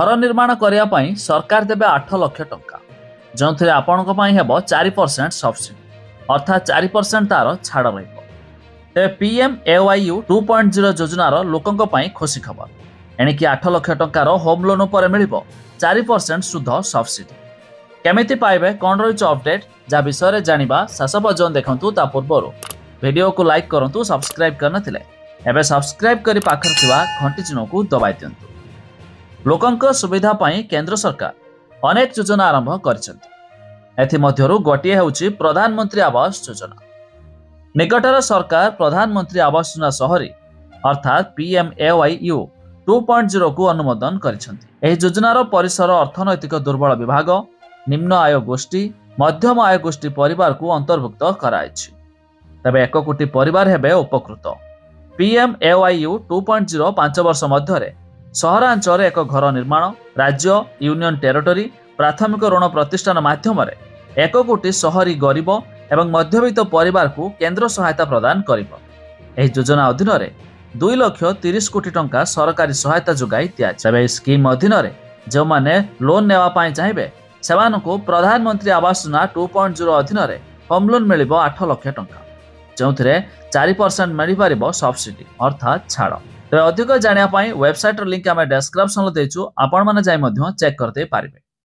घर निर्माण करने सरकार देवे 8 लाख टंका जो आपण 4% सब्सिडी अर्थात 4% तार छाड़ रे PMAYU 2.0 योजनार लोकों खुशी खबर एणिकी 8 लाख टंकार होम लोन पर मिल 4% सुध सब्सिडी केमिति पाइबे कौन रही अपडेट जहाँ विषय जाना शेष पर्यटन देखु ता पूर्व वीडियो को लाइक करूँ सब्सक्राइब करनथिले एबे सब्सक्राइब करी पाखर थिबा घंटी चिन्ह को दबाई दियंतु। लोकंक सुविधा पई केंद्र सरकार अनेक योजना आरंभ करिसेंति एथि मध्यरु गोटिए हेउची प्रधानमंत्री आवास योजना। निकटर सरकार प्रधानमंत्री आवास योजना शहरी अर्थात PMAYU 2.0 को अनुमोदन करिसेंति। एही योजनार परिसर अर्थनैतिक दुर्बल विभाग निम्न आय गोष्ठी मध्यम आय गोष्ठी परिवार को अंतर्भुक्त कराइछि। तबे 1 कोटी परिवार हेबे उपकृत। PMAYU 2.0 5 वर्ष मध्यरे सहरांचल एक घर निर्माण राज्य यूनियन टेरिटोरी प्राथमिक ऋण प्रतिष्ठान माध्यम 1 कोटी शहरी गरीब एवं मध्यवित्त परिवार को केंद्र सहायता प्रदान करिब। एही योजना अधीन 2,30,00,000 कोटी टंका सरकारी सहायता जोगाई दिया जाय। स्कीम अधीन जो माने लोन नेवा पाई चाहिए सेमानकु प्रधानमंत्री आवास योजना 2.0 अधीन होम लोन मिलिबो 8 लाख टंका जो 4% मिल पार सब्सिडी अर्थात छाड़। तो अधिक जानापी वेबसाइट लिंक आम डेस्क्रिप्शन देचु आपण मैंने चेक करते पारे।